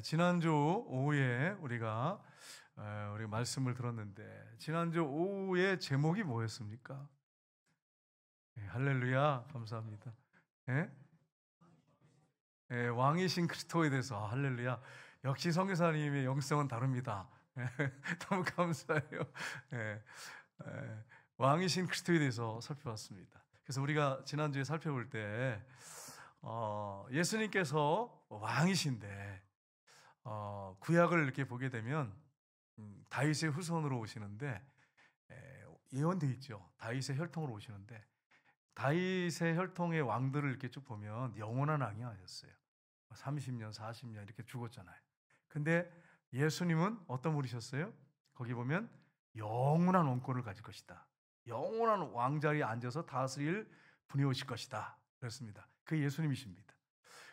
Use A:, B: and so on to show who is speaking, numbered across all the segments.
A: 지난주 오후에 우리가 말씀을 들었는데 지난주 오후의 제목이 뭐였습니까? 할렐루야, 감사합니다. 왕이신 그리스도에 대해서 할렐루야. 역시 선교사님의 영성은 다릅니다. 너무 감사해요. 왕이신 그리스도에 대해서 살펴봤습니다. 그래서 우리가 지난주에 살펴볼 때 예수님께서 왕이신데 구약을 이렇게 보게 되면 다윗의 후손으로 오시는데 예언되어 있죠. 다윗의 혈통으로 오시는데 다윗의 혈통의 왕들을 이렇게 쭉 보면 영원한 왕이 아니었어요. 30년, 40년 이렇게 죽었잖아요. 근데 예수님은 어떤 분이셨어요? 거기 보면 영원한 왕권을 가질 것이다. 영원한 왕자리에 앉아서 다스릴 분이 오실 것이다. 그렇습니다. 그 예수님이십니다.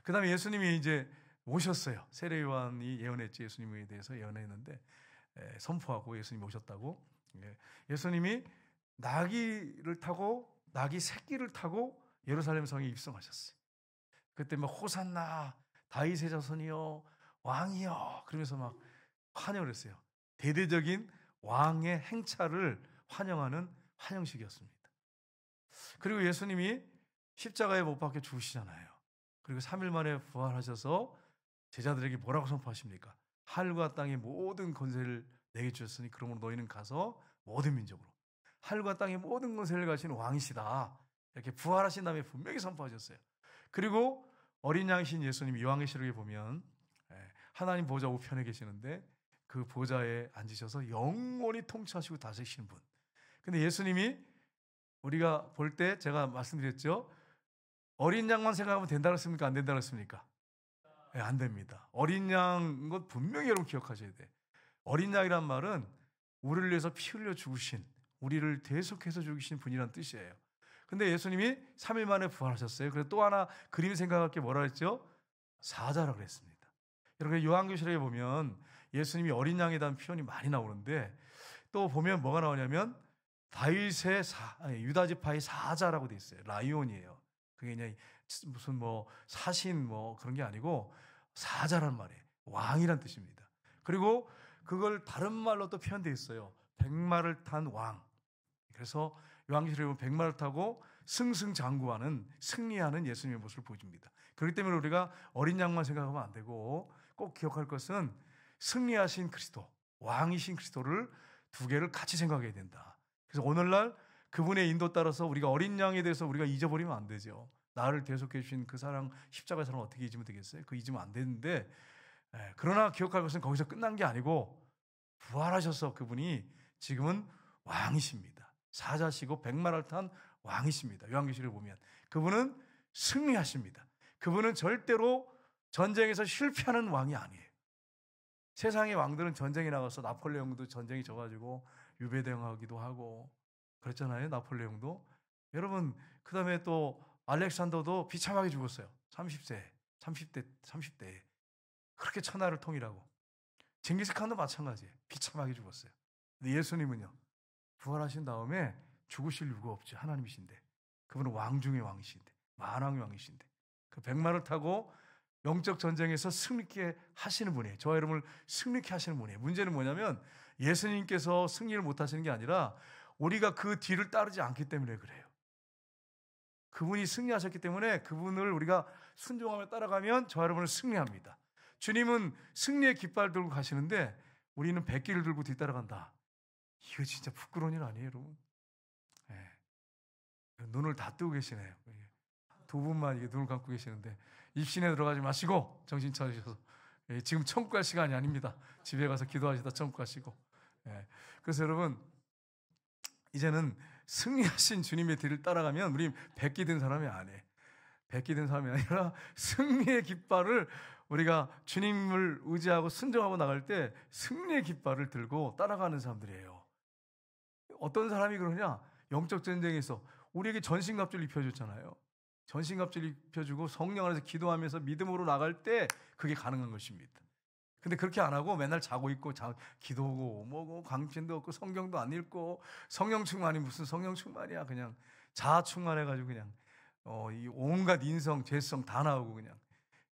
A: 그 다음에 예수님이 이제 오셨어요. 세례요한이 예언했지. 예수님에 대해서 예언했는데 선포하고 예수님이 오셨다고. 예수님이 나귀를 타고 나귀 새끼를 타고 예루살렘 성에 입성하셨어요. 그때 막 호산나 다윗의 자손이여 왕이여 그러면서 막 환영을 했어요. 대대적인 왕의 행차를 환영하는 환영식이었습니다. 그리고 예수님이 십자가에 못 박혀 죽으시잖아요. 그리고 3일 만에 부활하셔서 제자들에게 뭐라고 선포하십니까? 하늘과 땅의 모든 권세를 내게 주셨으니 그러므로 너희는 가서 모든 민족으로 하늘과 땅의 모든 권세를 가진 왕이시다. 이렇게 부활하신 다음에 분명히 선포하셨어요. 그리고 어린 양이신 예수님 요한계시록에 보면 하나님 보좌 우편에 계시는데 그 보좌에 앉으셔서 영원히 통치하시고 다스리시는 분. 근데 예수님이 우리가 볼 때 제가 말씀드렸죠. 어린 양만 생각하면 된다고 했습니까? 안 된다고 했습니까? 안 됩니다. 어린 양인 것 분명히 여러분 기억하셔야 돼. 어린 양이란 말은 우리를 위해서 피 흘려 죽으신, 우리를 대속해서 죽이신 분이란 뜻이에요. 근데 예수님이 3일 만에 부활하셨어요. 그래서 또 하나 그림 생각할 게 뭐라 했죠? 사자라고 그랬습니다. 여러분 요한계시록에 보면 예수님이 어린 양에 대한 표현이 많이 나오는데 또 보면 뭐가 나오냐면 다윗의 유다 지파의 사자라고 돼 있어요. 라이온이에요. 그게 그냥 무슨 뭐 사신 뭐 그런 게 아니고 사자란 말이에요. 왕이란 뜻입니다. 그리고 그걸 다른 말로 또 표현되어 있어요. 백마를 탄 왕. 그래서 요한계시록에 보면 백마를 타고 승승장구하는 승리하는 예수님의 모습을 보여줍니다. 그렇기 때문에 우리가 어린 양만 생각하면 안 되고 꼭 기억할 것은 승리하신 그리스도, 왕이신 그리스도를 두 개를 같이 생각해야 된다. 그래서 오늘날 그분의 인도 따라서 우리가 어린 양에 대해서 우리가 잊어버리면 안 되죠. 나를 대속해 주신 그 사랑, 십자가의 사랑을 어떻게 잊으면 되겠어요? 그 잊으면 안 되는데 그러나 기억할 것은 거기서 끝난 게 아니고 부활하셔서 그분이 지금은 왕이십니다. 사자시고 백마를 탄 왕이십니다. 요한계시록을 보면 그분은 승리하십니다. 그분은 절대로 전쟁에서 실패하는 왕이 아니에요. 세상의 왕들은 전쟁에 나가서 나폴레옹도 전쟁이 져가지고 유배당하기도 하고 그랬잖아요. 나폴레옹도. 여러분 그 다음에 또 알렉산더도 비참하게 죽었어요. 30대에 그렇게 천하를 통일하고. 징기스칸도 마찬가지예요. 비참하게 죽었어요. 근데 예수님은요 부활하신 다음에 죽으실 이유가 없죠. 하나님이신데 그분은 왕 중의 왕이신데 만왕의 왕이신데 그 백마를 타고 영적 전쟁에서 승리케 하시는 분이에요. 저와 여러분을 승리케 하시는 분이에요. 문제는 뭐냐면 예수님께서 승리를 못 하시는 게 아니라 우리가 그 뒤를 따르지 않기 때문에 그래요. 그분이 승리하셨기 때문에 그분을 우리가 순종하며 따라가면 저와 여러분은 승리합니다. 주님은 승리의 깃발 들고 가시는데 우리는 백기를 들고 뒤따라간다. 이거 진짜 부끄러운 일 아니에요, 여러분? 눈을 다 뜨고 계시네요. 두 분만 이게 눈을 감고 계시는데 입신에 들어가지 마시고 정신 차리셔서 지금 천국 갈 시간이 아닙니다. 집에 가서 기도하시다 천국 가시고. 그래서 여러분 이제는 승리하신 주님의 뒤를 따라가면 우리 백기 든 사람이 아니에요. 백기 든 사람이 아니라 승리의 깃발을 우리가 주님을 의지하고 순종하고 나갈 때 승리의 깃발을 들고 따라가는 사람들이에요. 어떤 사람이 그러냐? 영적 전쟁에서 우리에게 전신갑주를 입혀줬잖아요. 전신갑주를 입혀주고 성령 안에서 기도하면서 믿음으로 나갈 때 그게 가능한 것입니다. 근데 그렇게 안 하고 맨날 자고 있고 기도하고 뭐고 강진도 없고 성경도 안 읽고 성령 충만이 무슨 성령 충만이야. 그냥 자아 충만해가지고 그냥 이 온갖 인성, 죄성 다 나오고 그냥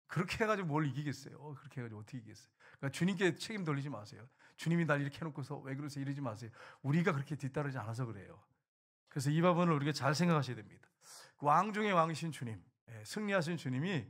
A: 그렇게 해가지고 뭘 이기겠어요? 그렇게 해가지고 어떻게 이기겠어요? 그러니까 주님께 책임 돌리지 마세요. 주님이 날 이렇게 해놓고서 왜 그러세요? 이러지 마세요. 우리가 그렇게 뒤따르지 않아서 그래요. 그래서 이 부분을 우리가 잘 생각하셔야 됩니다. 왕 중의 왕이신 주님, 승리하신 주님이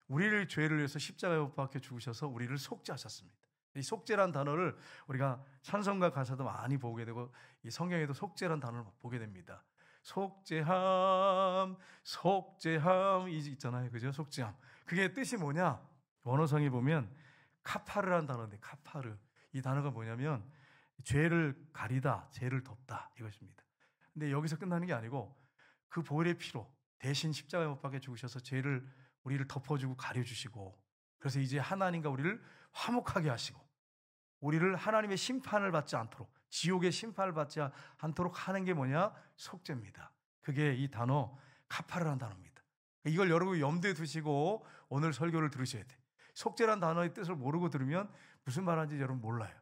A: 우리를 죄를 위해서 십자가에 못 박혀 죽으셔서 우리를 속죄하셨습니다. 이 속죄란 단어를 우리가 찬송가 가사도 많이 보게 되고 이 성경에도 속죄란 단어를 보게 됩니다. 속죄함, 속죄함 이 있잖아요, 그죠? 속죄함. 그게 뜻이 뭐냐? 원어성에 보면 카파르란 단어인데 카파르. 이 단어가 뭐냐면 죄를 가리다, 죄를 덮다 이것입니다. 근데 여기서 끝나는 게 아니고 그 보혈의 피로 대신 십자가에 못 박혀 죽으셔서 죄를 우리를 덮어주고 가려주시고 그래서 이제 하나님과 우리를 화목하게 하시고 우리를 하나님의 심판을 받지 않도록 지옥의 심판을 받지 않도록 하는 게 뭐냐? 속죄입니다. 그게 이 단어 카파르라는 단어입니다. 이걸 여러분 염두에 두시고 오늘 설교를 들으셔야 돼. 속죄란 단어의 뜻을 모르고 들으면 무슨 말하는지 여러분 몰라요.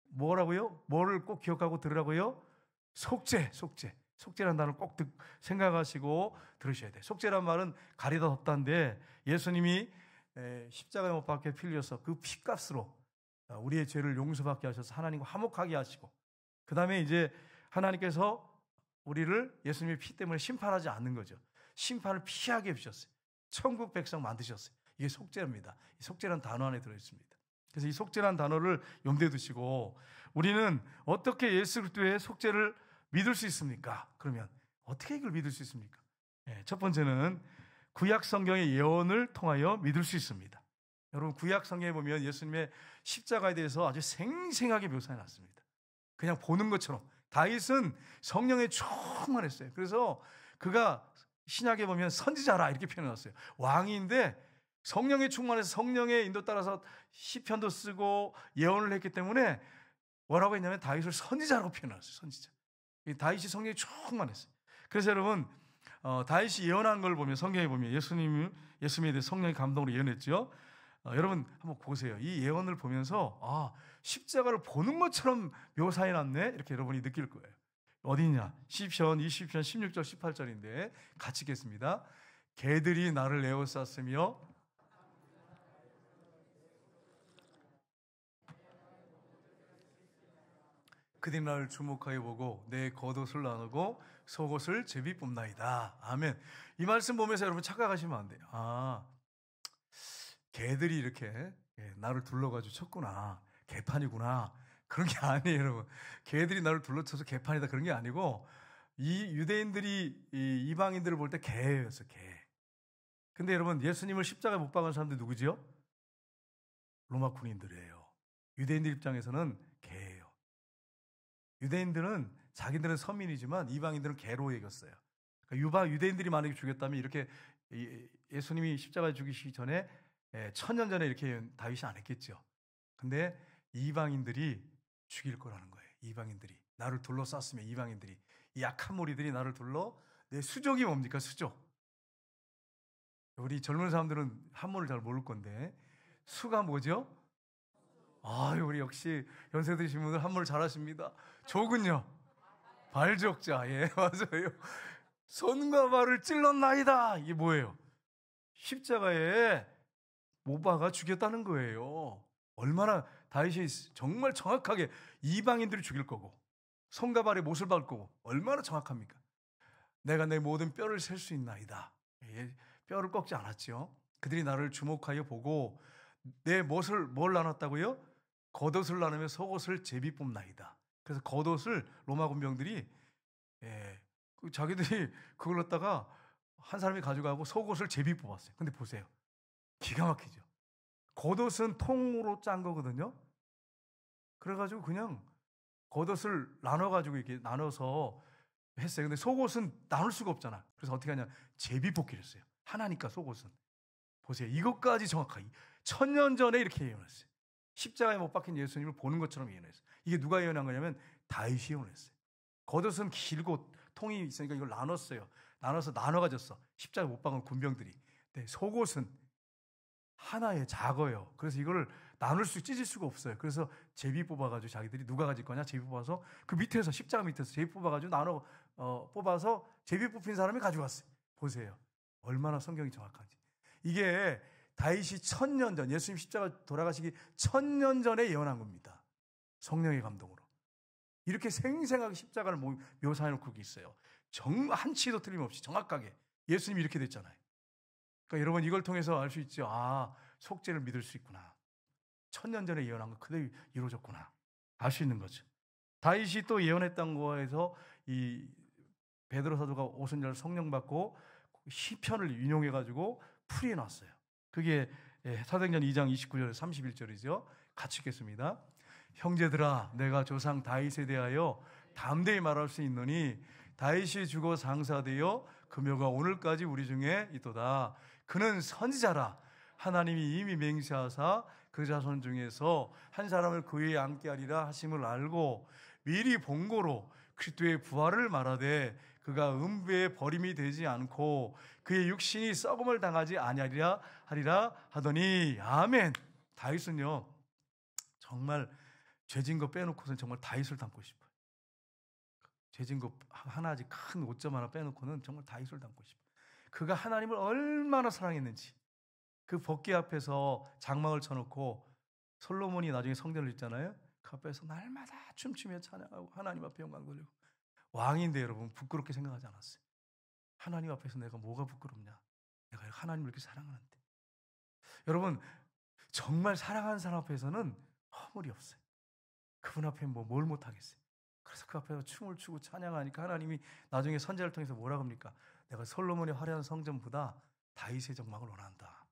A: 뭐라고요? 뭐를 꼭 기억하고 들으라고요? 속죄, 속죄. 속죄란 단어를 꼭 생각하시고 들으셔야 돼요. 속죄란 말은 가리다 덮다인데 예수님이 십자가에 못 박혀 피 흘려서 그 피값으로 우리의 죄를 용서받게 하셔서 하나님과 화목하게 하시고 그 다음에 이제 하나님께서 우리를 예수님의 피 때문에 심판하지 않는 거죠. 심판을 피하게 해주셨어요. 천국 백성 만드셨어요. 이게 속죄입니다. 이 속죄란 단어 안에 들어있습니다. 그래서 이 속죄란 단어를 염두에 두시고 우리는 어떻게 예수 그리스도의 속죄를 믿을 수 있습니까? 그러면 어떻게 이걸 믿을 수 있습니까? 첫 번째는 구약 성경의 예언을 통하여 믿을 수 있습니다. 여러분 구약 성경에 보면 예수님의 십자가에 대해서 아주 생생하게 묘사해 놨습니다. 그냥 보는 것처럼. 다윗은 성령에 충만했어요. 그래서 그가 신약에 보면 선지자라 이렇게 표현해 놨어요. 왕인데 성령에 충만해서 성령의 인도 따라서 시편도 쓰고 예언을 했기 때문에 뭐라고 했냐면 다윗을 선지자라고 표현했어요. 선지자. 다윗이 성령에 충만했어요. 그래서 여러분 다윗이 예언한 걸 보면 성경에 보면 예수님에 대해 성령의 감동으로 예언했죠. 여러분 한번 보세요. 이 예언을 보면서 십자가를 보는 것처럼 묘사해놨네 이렇게 여러분이 느낄 거예요. 어디냐? 시편 20편 16절 18절인데 같이 읽겠습니다. 개들이 나를 에워쌌으며 그들이 나를 주목하여 보고 내 겉옷을 나누고 속옷을 제비 뽑나이다. 아멘. 이 말씀 보면서 여러분 착각하시면 안 돼요. 개들이 이렇게 나를 둘러가지고 쳤구나. 개판이구나. 그런 게 아니에요, 여러분. 개들이 나를 둘러쳐서 개판이다 그런 게 아니고 이 유대인들이 이 이방인들을 볼 때 개였어, 개. 근데 여러분 예수님을 십자가에 못 박은 사람들 누구지요? 로마 군인들이에요. 유대인들 입장에서는 개예요. 유대인들은 자기들은 서민이지만 이방인들은 개로 여겼어요. 그러니까 유대인들이 만약에 죽였다면 이렇게 예수님이 십자가에 죽이시기 전에 1000년 전에 이렇게 다윗이 안 했겠죠. 근데 이방인들이 죽일 거라는 거예요. 이방인들이 나를 둘러쌌으면 이방인들이 이 약한 무리들이 나를 둘러 내 수족이 뭡니까? 수족. 우리 젊은 사람들은 한문을 잘 모를 건데 수가 뭐죠? 우리 역시 연세 드신 분들 한문을 잘하십니다. 족은요? 발족자. 예, 맞아요. 손과 발을 찔렀나이다. 이게 뭐예요? 십자가에 못 박아 죽였다는 거예요. 얼마나 다윗이 정말 정확하게 이방인들을 죽일 거고 손과 발에 못을 박을 거고 얼마나 정확합니까? 내가 내 모든 뼈를 셀 수 있나이다. 뼈를 꺾지 않았죠. 그들이 나를 주목하여 보고 내 뭘 나눴다고요? 겉옷을 나누며 속옷을 제비 뽑나이다. 그래서 겉옷을 로마 군병들이 자기들이 그걸 갖다가 한 사람이 가져가고 속옷을 제비 뽑았어요. 근데 보세요. 기가 막히죠. 겉옷은 통으로 짠 거거든요. 그래가지고 그냥 겉옷을 나눠가지고 이렇게 나눠서 했어요. 근데 속옷은 나눌 수가 없잖아. 그래서 어떻게 하냐? 제비 뽑기를 했어요. 하나니까 속옷은. 보세요. 이것까지 정확하게 1000년 전에 이렇게 예언했어요. 십자가에 못 박힌 예수님을 보는 것처럼 예언했어요. 이게 누가 예언한 거냐면 다윗이 예언했어요. 겉옷은 길고 통이 있으니까 이걸 나눴어요. 나눠서 나눠가졌어. 십자가에 못 박은 군병들이. 근데 속옷은 하나에 작아요. 그래서 이거를 나눌 찢을 수가 없어요. 그래서 제비 뽑아가지고 자기들이 누가 가질 거냐? 제비 뽑아서 그 밑에서 십자가 밑에서 제비 뽑아가지고 뽑아서 제비 뽑힌 사람이 가져갔어요. 보세요. 얼마나 성경이 정확한지. 이게 다윗이 1000년 전, 예수님 십자가 돌아가시기 1000년 전에 예언한 겁니다. 성령의 감동으로. 이렇게 생생하게 십자가를 묘사해 놓고 있어요. 정말 한치도 틀림없이 정확하게. 예수님이 이렇게 됐잖아요. 그러니까 여러분 이걸 통해서 알 수 있죠. 아, 속죄를 믿을 수 있구나. 1000년 전에 예언한 거 그대로 이루어졌구나. 알 수 있는 거죠. 다윗이 또 예언했던 거에서 이 베드로 사도가 오순절 성령 받고 시편을 인용해가지고 풀이해 놨어요. 그게 사도행전 2장 29절 31절이죠. 같이 읽겠습니다. 형제들아, 내가 조상 다윗에 대하여 담대히 말할 수 있노니 다윗이 죽어 장사되어 금요가 오늘까지 우리 중에 있도다. 그는 선지자라. 하나님이 이미 맹세하사 그 자손 중에서 한 사람을 그 위에 앉게 하리라 하심을 알고 미리 본고로 그리스도의 부활을 말하되 그가 음부에 버림이 되지 않고 그의 육신이 썩음을 당하지 아니하리라 하리라 하더니 아멘. 다윗은요 정말 죄진 거 빼놓고서는 정말 다윗을 닮고 싶어요. 죄진 거 하나지 큰 오점 하나 빼놓고는 정말 다윗을 닮고 싶어요. 그가 하나님을 얼마나 사랑했는지. 그 법궤 앞에서 장막을 쳐놓고 솔로몬이 나중에 성전을 짓잖아요. 그 앞에서 날마다 춤추며 찬양하고 하나님 앞에 영광 돌리고. 왕인데 여러분 부끄럽게 생각하지 않았어요. 하나님 앞에서 내가 뭐가 부끄럽냐. 내가 하나님을 이렇게 사랑하는데. 여러분 정말 사랑하는 사람 앞에서는 허물이 없어요. 그분 앞에 뭘 못하겠어요. 그래서 그 앞에서 춤을 추고 찬양하니까 하나님이 나중에 선지자를 통해서 뭐라고 합니까? 내가 솔로몬의 화려한 성전보다 다윗의 장막을 원한다.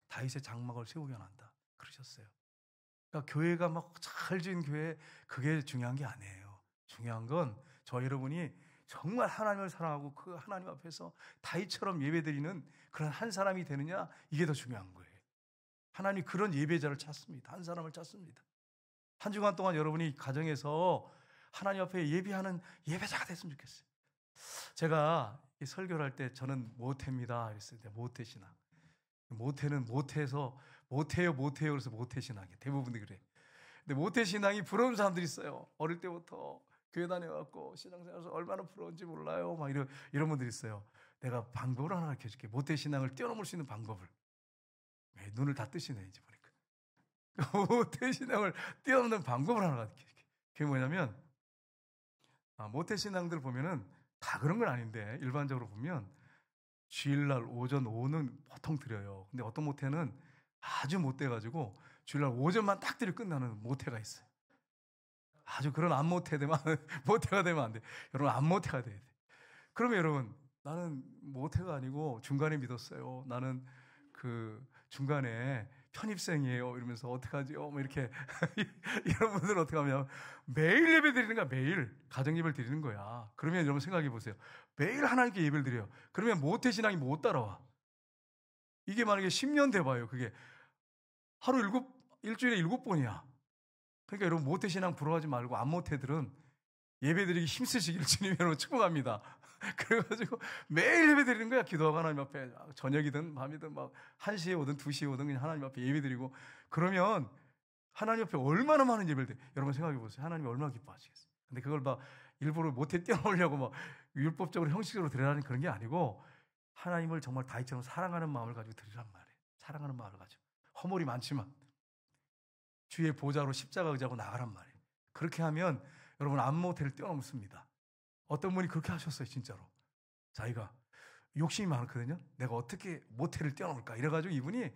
A: 다윗의 장막을 세우게 원한다. 그러셨어요. 그러니까 교회가 막 잘 지은 교회 그게 중요한 게 아니에요. 중요한 건 저 여러분이 정말 하나님을 사랑하고 그 하나님 앞에서 다윗처럼 예배드리는 그런 한 사람이 되느냐 이게 더 중요한 거예요. 하나님이 그런 예배자를 찾습니다. 한 사람을 찾습니다. 한 주간 동안 여러분이 가정에서 하나님 앞에 예배하는 예배자가 됐으면 좋겠어요. 제가 설교를 할 때 저는 모태입니다 그랬어요. 모태신앙. 모태는 모태에서 모태요 그래서 모태신앙이에요. 대부분이 그래. 근데 모태신앙이 부러운 사람들이 있어요. 어릴 때부터 교회 다녀갖고 신앙생활에서 얼마나 부러운지 몰라요. 막 이런 분들이 있어요. 내가 방법을 하나 가르쳐줄게. 모태신앙을 뛰어넘을 수 있는 방법을. 눈을 다 뜨시네 이제 보니까. 모태신앙을 뛰어넘는 방법을 하나 가르쳐줄게. 그게 뭐냐면 모태신앙들 보면은 다 그런 건 아닌데 일반적으로 보면 주일날 오전 오후는 보통 드려요. 근데 어떤 모태는 아주 못돼가지고 주일날 오전만 딱 드리고 끝나는 모태가 있어요. 아주 그런 안모태 되면 모태가 되면 안 돼. 여러분 안모태가 돼야 돼. 그러면 여러분 나는 모태가 아니고 중간에 믿었어요. 나는 그 중간에 편입생이에요. 이러면서 어떡하지요? 뭐 이렇게 이런 분들은 어떻게 하면 매일 예배 드리는 거야. 매일 가정 예배를 드리는 거야. 그러면 여러분 생각해 보세요. 매일 하나님께 예배를 드려요. 그러면 모태신앙이 못 따라와. 이게 만약에 10년 돼봐요. 그게 일주일에 7번이야. 그러니까 여러분 모태신앙 부러워하지 말고 안모태들은 예배드리기 힘쓰시기를 주님으로 축복합니다. 그래가지고 매일 예배드리는 거야. 기도하고 하나님 앞에 저녁이든 밤이든 막 1시에 오든 2시에 오든 그냥 하나님 앞에 예배드리고 그러면 하나님 앞에 얼마나 많은 예배를 드려. 여러분 생각해 보세요. 하나님이 얼마나 기뻐하시겠어요. 근데 그걸 막 일부러 모태 뛰어넘으려고 막 율법적으로 형식적으로 드리라는 그런 게 아니고 하나님을 정말 다윗처럼 사랑하는 마음을 가지고 드리란 말이에요. 사랑하는 마음을 가지고. 허물이 많지만 주의 보좌로 십자가 의지하고 나가란 말이에요. 그렇게 하면 여러분 안모태를 뛰어넘습니다. 어떤 분이 그렇게 하셨어요. 진짜로. 자기가 욕심이 많거든요. 내가 어떻게 모태를 뛰어넘을까 이래가지고 이분이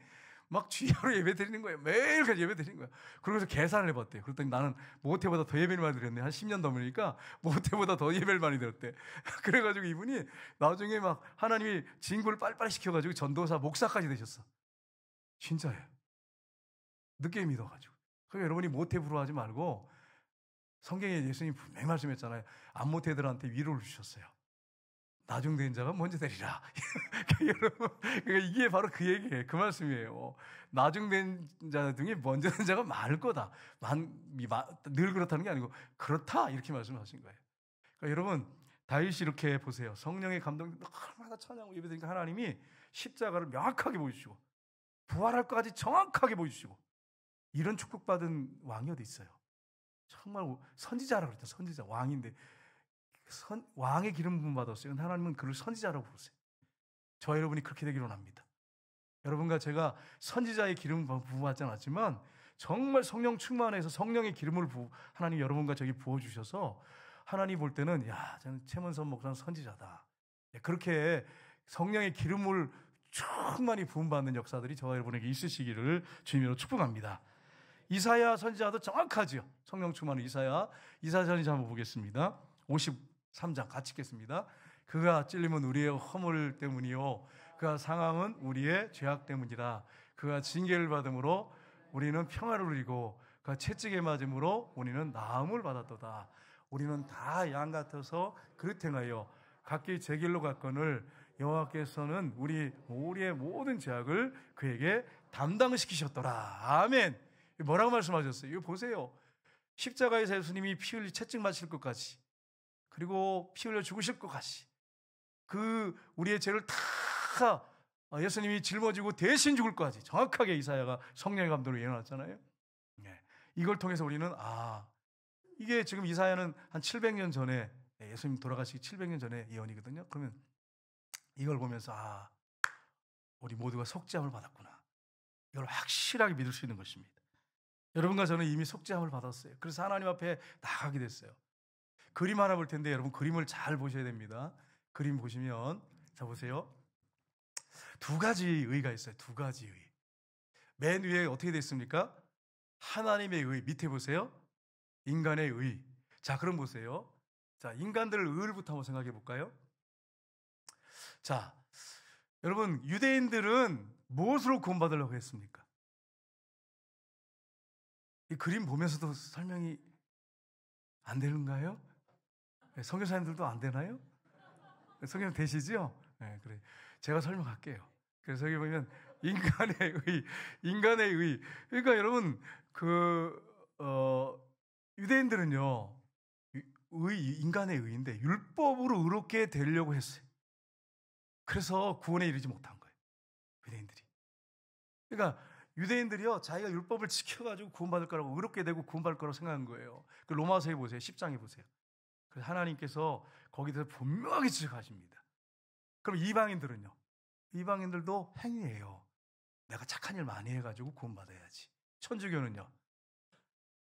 A: 막 주야로 예배 드리는 거예요. 매일같이 예배 드리는 거예요. 그러면서 계산을 해봤대요. 그랬더니 나는 모태보다 더 예배를 많이 드렸네. 한 10년 넘으니까 모태보다 더 예배를 많이 드렸대. 그래가지고 이분이 나중에 막 하나님이 진구를 빨리빨리 시켜가지고 전도사 목사까지 되셨어. 진짜예요. 늦게 믿어가지고. 그러니까 여러분이 모태 부러워하지 말고 성경에 예수님이 분명히 말씀했잖아요. 안모태들한테 위로를 주셨어요. 나중된 자가 먼저 되리라. 여러분, 그러니까 이게 바로 그 얘기예요. 그 말씀이에요. 나중된 자 중에 먼저 된 자가 많을 거다. 늘 그렇다는 게 아니고 그렇다 이렇게 말씀하신 거예요. 그러니까 여러분 다윗이 이렇게 보세요. 성령의 감동 얼마나 찬양하고 예배드리니까 하나님이 십자가를 명확하게 보여주시고 부활할 것까지 정확하게 보여주시고 이런 축복받은 왕이 어디 있어요? 정말 선지자라고 그랬죠. 선지자 왕인데 왕의 기름 부음 받았어요. 하나님은 그를 선지자라고 부르세요. 저 여러분이 그렇게 되기를 원합니다. 여러분과 제가 선지자의 기름 부어받지 않았지만 정말 성령 충만해서 성령의 기름을 하나님 여러분과 저기 부어주셔서 하나님 볼 때는 야, 저는 최문선 목사는 선지자다. 그렇게 성령의 기름을 충만히 부음받는 역사들이 저와 여러분에게 있으시기를 주님으로 축복합니다. 이사야 선지자도 정확하죠. 성령 충만한 이사야 선지자 한번 보겠습니다. 53장 같이 읽겠습니다. 그가 찔림은 우리의 허물 때문이요 그가 상함은 우리의 죄악 때문이라. 그가 징계를 받음으로 우리는 평화를 누리고 그가 채찍에 맞음으로 우리는 나음을 받았도다. 우리는 다 양 같아서 그릇 행하여 각기 제 길로 갔거늘 여호와께서는 우리의 모든 죄악을 그에게 담당시키셨더라. 아멘. 뭐라고 말씀하셨어요? 이거 보세요. 십자가에서 예수님이 피 흘리 채찍 맞힐 것까지, 그리고 피 흘려 죽으실 것까지, 그 우리의 죄를 다 예수님이 짊어지고 대신 죽을 것까지 정확하게 이사야가 성령의 감동으로 예언했잖아요. 이걸 통해서 우리는 이게 지금 이사야는 한 700년 전에, 예수님 돌아가시기 700년 전에 예언이거든요. 그러면 이걸 보면서 우리 모두가 속죄함을 받았구나, 이걸 확실하게 믿을 수 있는 것입니다. 여러분과 저는 이미 속죄함을 받았어요. 그래서 하나님 앞에 나가게 됐어요. 그림 하나 볼 텐데 여러분 그림을 잘 보셔야 됩니다. 그림 보시면, 자 보세요. 두 가지 의가 있어요. 두 가지 의. 맨 위에 어떻게 되어 있습니까? 하나님의 의. 밑에 보세요. 인간의 의. 자, 그럼 보세요. 자, 인간들의 의를부터 한번 생각해 볼까요? 자, 여러분 유대인들은 무엇으로 구원받으려고 했습니까? 이 그림 보면서도 설명이 안 되는가요? 선교사님들도 안 되나요? 성경 되시죠? 네, 그래. 제가 설명할게요. 그래서 여기 보면 인간의 의. 그러니까 여러분 유대인들은요, 인간의 의인데 율법으로 의롭게 되려고 했어요. 그래서 구원에 이르지 못한 거예요, 유대인들이. 그러니까 유대인들이요, 자기가 율법을 지켜가지고 구원받을 거라고, 의롭게 되고 구원받을 거라고 생각한 거예요. 그 로마서에 보세요. 10장에 보세요. 그래서 하나님께서 거기에 대해서 분명하게 지적하십니다. 그럼 이방인들은요? 이방인들도 행위예요. 내가 착한 일 많이 해가지고 구원받아야지. 천주교는요?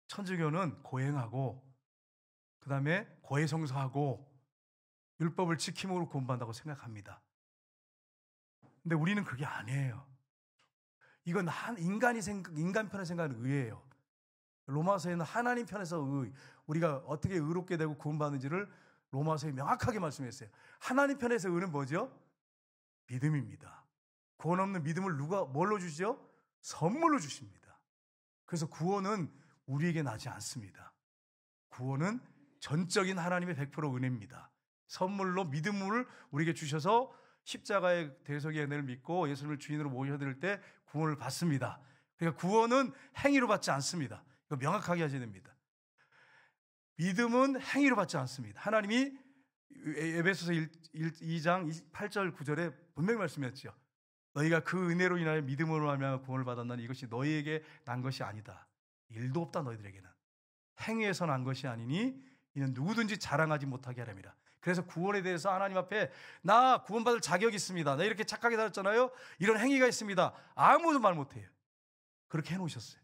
A: 천주교는 고행하고 그 다음에 고해성사하고 율법을 지킴으로 구원받는다고 생각합니다. 근데 우리는 그게 아니에요. 이건 인간 편에 생각하는 의예요. 로마서에는 하나님 편에서 의, 우리가 어떻게 의롭게 되고 구원받는지를 로마서에 명확하게 말씀했어요. 하나님 편에서 의는 뭐죠? 믿음입니다. 구원 없는 믿음을 누가 뭘로 주시죠? 선물로 주십니다. 그래서 구원은 우리에게 나지 않습니다. 구원은 전적인 하나님의 100% 은혜입니다. 선물로 믿음을 우리에게 주셔서 십자가의 대속의 은혜를 믿고 예수님을 주인으로 모셔드릴 때 구원을 받습니다. 그러니까 구원은 행위로 받지 않습니다. 이거 명확하게 하셔야 됩니다. 믿음은 행위로 받지 않습니다. 하나님이 에베소서 2장 8절 9절에 분명히 말씀했죠. 너희가 그 은혜로 인하여 믿음으로 하며 구원을 받았나니 이것이 너희에게 난 것이 아니다. 일도 없다 너희들에게는. 행위에서 난 것이 아니니 이는 누구든지 자랑하지 못하게 하렵니다. 그래서 구원에 대해서 하나님 앞에 나 구원받을 자격이 있습니다, 나 이렇게 착하게 살았잖아요, 이런 행위가 있습니다, 아무도 말 못해요. 그렇게 해놓으셨어요.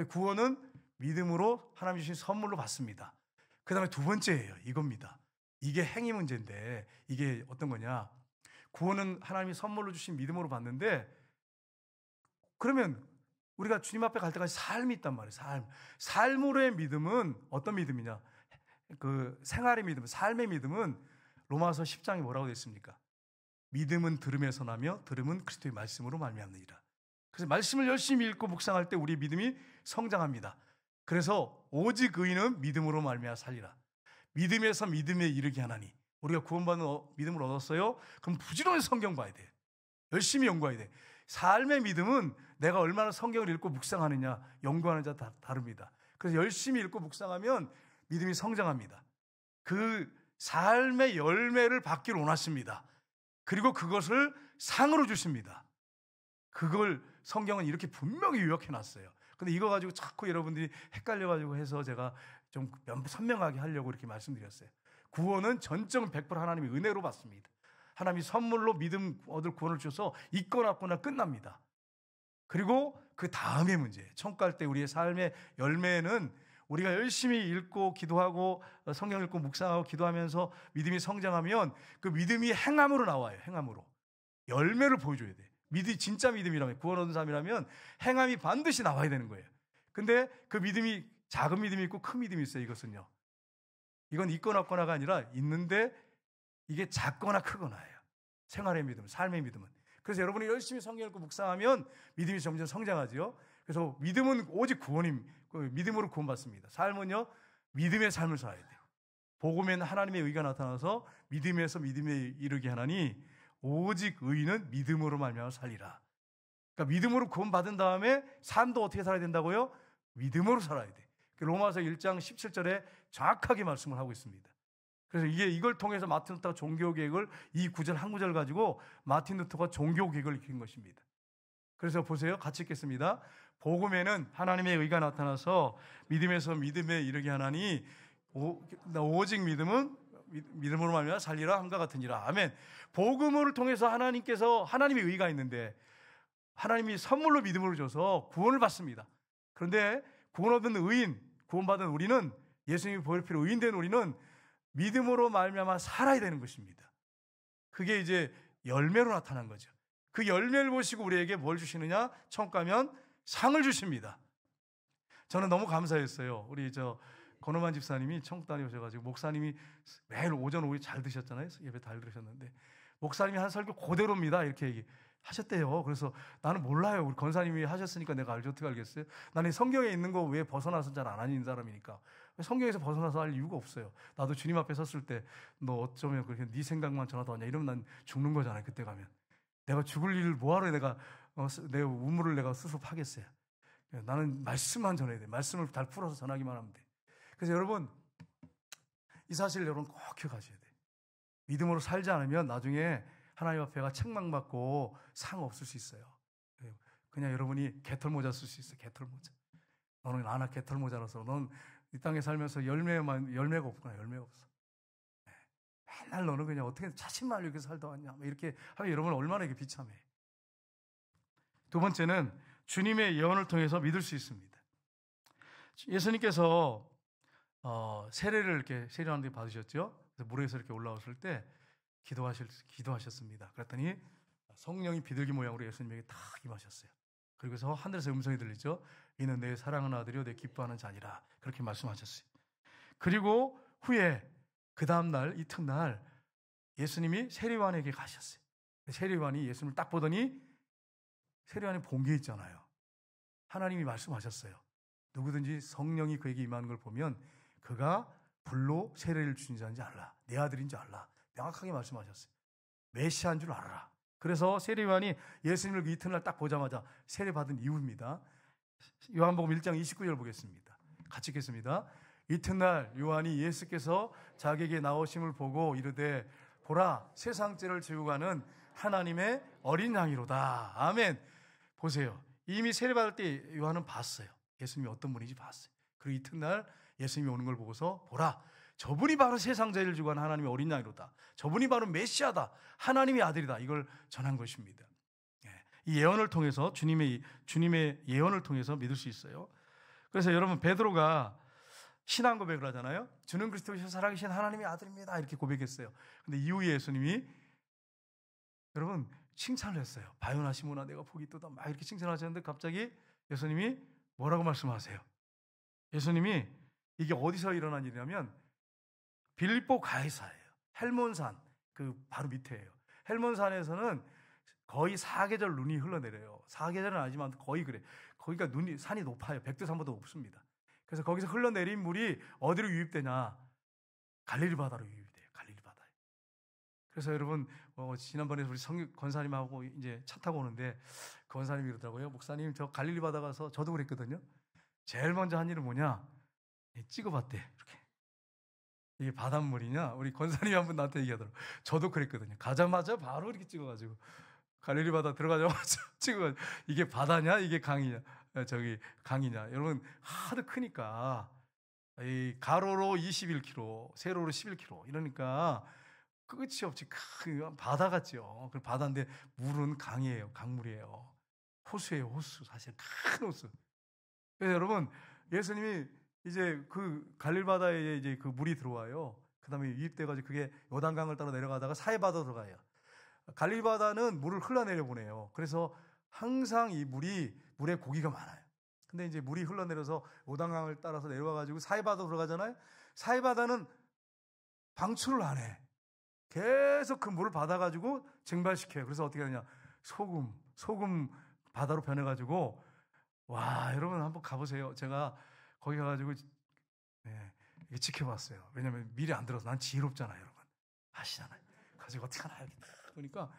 A: 구원은 믿음으로 하나님 주신 선물로 받습니다. 그 다음에 두 번째예요. 이겁니다. 이게 행위 문제인데 이게 어떤 거냐, 구원은 하나님이 선물로 주신 믿음으로 받는데, 그러면 우리가 주님 앞에 갈 때까지 삶이 있단 말이에요. 삶으로의 믿음은 어떤 믿음이냐, 그 생활의 믿음, 삶의 믿음은 로마서 10장에 뭐라고 되어 있습니까? 믿음은 들음에서 나며 들음은 그리스도의 말씀으로 말미암느니라. 그래서 말씀을 열심히 읽고 묵상할 때 우리 믿음이 성장합니다. 그래서 오직 의인은 믿음으로 말미암아 살리라. 믿음에서 믿음에 이르게 하나니, 우리가 구원받는 믿음을 얻었어요? 그럼 부지런히 성경 봐야 돼. 열심히 연구해야 돼. 삶의 믿음은 내가 얼마나 성경을 읽고 묵상하느냐, 연구하는 자 다릅니다. 그래서 열심히 읽고 묵상하면 믿음이 성장합니다. 그 삶의 열매를 받기를 원하십니다. 그리고 그것을 상으로 주십니다. 그걸 성경은 이렇게 분명히 요약해 놨어요. 근데 이거 가지고 자꾸 여러분들이 헷갈려가지고 해서 제가 좀 선명하게 하려고 이렇게 말씀드렸어요. 구원은 전적 100% 하나님의 은혜로 받습니다. 하나님이 선물로 믿음 얻을 구원을 주셔서 있거나 없거나 끝납니다. 그리고 그 다음의 문제, 천국 갈 때 우리의 삶의 열매는 우리가 열심히 읽고 기도하고 성경 읽고 묵상하고 기도하면서 믿음이 성장하면 그 믿음이 행함으로 나와요. 행함으로. 열매를 보여줘야 돼. 진짜 믿음이라면, 구원 얻은 사람이라면 행함이 반드시 나와야 되는 거예요. 근데 그 믿음이 작은 믿음이 있고 큰 믿음이 있어요. 이것은요, 이건 있거나 없거나가 아니라 있는데 이게 작거나 크거나예요. 생활의 믿음, 삶의 믿음은. 그래서 여러분이 열심히 성경 읽고 묵상하면 믿음이 점점 성장하죠. 그래서 믿음은 오직 믿음으로 구원받습니다. 삶은요, 믿음의 삶을 살아야 돼요. 복음에는 하나님의 의가 나타나서 믿음에서 믿음에 이르게 하나니 오직 의인은 믿음으로 말미암아 살리라. 그러니까 믿음으로 구원받은 다음에 삶도 어떻게 살아야 된다고요? 믿음으로 살아야 돼. 로마서 1장 17절에 정확하게 말씀을 하고 있습니다. 그래서 이걸 통해서 마틴 루터가 종교개혁을, 이 구절 한 구절 가지고 마틴 루터가 종교개혁을 일으킨 것입니다. 그래서 보세요. 같이 읽겠습니다. 복음에는 하나님의 의가 나타나서 믿음에서 믿음에 이르게 하나니 오직 믿음으로 말미암아 살리라 함과 같으니라. 아멘. 복음을 통해서 하나님의 의가 있는데 하나님이 선물로 믿음을 줘서 구원을 받습니다. 그런데 구원받은 우리는, 예수님이 보혈피로 의인된 우리는 믿음으로 말미암아 살아야 되는 것입니다. 그게 이제 열매로 나타난 거죠. 그 열매를 보시고 우리에게 뭘 주시느냐? 천국 가면 상을 주십니다. 저는 너무 감사했어요. 우리 권호만 집사님이 천국 다녀오셔가지고, 목사님이 매일 오전 오후 잘 드셨잖아요. 예배 잘 들으셨는데 목사님이 한 설교 그대로입니다 이렇게 하셨대요. 그래서 나는 몰라요. 우리 권사님이 하셨으니까 내가 알지, 어떻게 알겠어요? 나는 성경에 있는 거 왜 벗어나서 잘 안 하는 사람이니까. 성경에서 벗어나서 할 이유가 없어요. 나도 주님 앞에 섰을 때 너 어쩌면 그렇게 네 생각만 전화도 하냐 이러면 난 죽는 거잖아요. 그때 가면 내가 죽을 일을 뭐하러 내 우물을 내가 수습하겠어요. 나는 말씀만 전해야 돼. 말씀을 잘 풀어서 전하기만 하면 돼. 그래서 여러분, 이 사실 여러분 꼭 기억하셔야 돼. 믿음으로 살지 않으면 나중에 하나님 앞에가 책망받고 상 없을 수 있어요. 그냥 여러분이 개털모자 쓸 수 있어요. 개털모자. 너는 나나 개털모자라서 넌 이 땅에 살면서 열매가 없구나. 열매가 없어. 맨날 너는 그냥 어떻게 자신만 이렇게 살다 왔냐 이렇게 하면 여러분 얼마나 이게 비참해. 두 번째는 주님의 예언을 통해서 믿을 수 있습니다. 예수님께서 세례를 이렇게 세례하는 데 받으셨죠. 그래서 물에서 이렇게 올라왔을 때 기도하셨습니다. 그랬더니 성령이 비둘기 모양으로 예수님에게 탁 임하셨어요. 그리고서 하늘에서 음성이 들리죠. 이는 내 사랑하는 아들이요 내 기뻐하는 자니라. 그렇게 말씀하셨어요. 그리고 후에 그 다음날 이튿날 예수님이 세례요한에게 가셨어요. 세례요한이 예수님을 딱 보더니 세례요한이 본 게 있잖아요. 하나님이 말씀하셨어요. 누구든지 성령이 그에게 임하는 걸 보면 그가 불로 세례를 주신 자인지 알라. 내 아들인 줄 알라. 명확하게 말씀하셨어요. 메시아인 줄 알아라. 그래서 세례요한이 예수님을 그 이튿날 딱 보자마자 세례받은 이유입니다. 요한복음 1장 29절 보겠습니다. 같이 읽겠습니다. 이튿날 요한이 예수께서 자기에게 나오심을 보고 이르되 보라 세상 죄를 지우고 가는 하나님의 어린 양이로다. 아멘. 보세요. 이미 세례받을 때 요한은 봤어요. 예수님이 어떤 분인지 봤어요. 그리고 이튿날 예수님이 오는 걸 보고서 보라 저분이 바로 세상 죄를 지우고 가는 하나님의 어린 양이로다. 저분이 바로 메시아다. 하나님의 아들이다. 이걸 전한 것입니다. 이 예언을 통해서 주님의 예언을 통해서 믿을 수 있어요. 그래서 여러분 베드로가 신앙 고백을 하잖아요. 주는 그리스도이시여 살아계신 하나님의 아들입니다. 이렇게 고백했어요. 근데 이후에 예수님이 여러분 칭찬을 했어요. 바요나 시몬아 내가 복이 있도다. 막 이렇게 칭찬하셨는데 갑자기 예수님이 뭐라고 말씀하세요? 예수님이 이게 어디서 일어난 일이냐면 빌립보 가이사예요. 헬몬산 그 바로 밑에예요. 헬몬산에서는 거의 사계절 눈이 흘러내려요. 사계절은 아니지만 거의 그래. 거기가 산이 높아요. 백두산보다 높습니다. 그래서 거기서 흘러내린 물이 어디로 유입되냐? 갈릴리 바다로 유입돼요. 갈릴리 바다에. 그래서 여러분 지난번에 우리 권사님하고 이제 차 타고 오는데 권사님이 그러더라고요. 목사님 저 갈릴리 바다 가서 저도 그랬거든요. 제일 먼저 한 일은 뭐냐? 찍어봤대. 이렇게. 이게 바닷물이냐? 우리 권사님이 한 분 나한테 얘기하더라고요. 저도 그랬거든요. 가자마자 바로 이렇게 찍어가지고 갈릴리 바다 들어가자마자 찍어가지고 이게 바다냐? 이게 강이냐? 강이냐? 여러분 하도 크니까 이 가로로 21km, 세로로 11km 이러니까 끝이 없이 큰 바다 같죠. 그 바다인데 물은 강이에요. 강물이에요. 호수예요. 호수. 사실 큰 호수. 그래서 여러분, 예수님이 이제 그 갈릴 바다에 이제 그 물이 들어와요. 그다음에 유입돼가지고 그게 요단강을 따라 내려가다가 사해바다로 들어가요. 갈릴 바다는 물을 흘러내려 보내요. 그래서 항상 이 물에 고기가 많아요. 근데 이제 물이 흘러내려서 요단강을 따라서 내려와가지고 사해바다로 들어가잖아요. 사해바다는 방출을 안 해. 계속 그 물을 받아가지고 증발시켜요. 그래서 어떻게 하냐? 소금 바다로 변해가지고, 와, 여러분 한번 가보세요. 제가 거기 가가지고 지켜봤어요. 왜냐면 미리 안 들어서 난 지혜롭잖아요, 여러분. 아시잖아요. 가지고 어떻게 하나 이렇게 보니까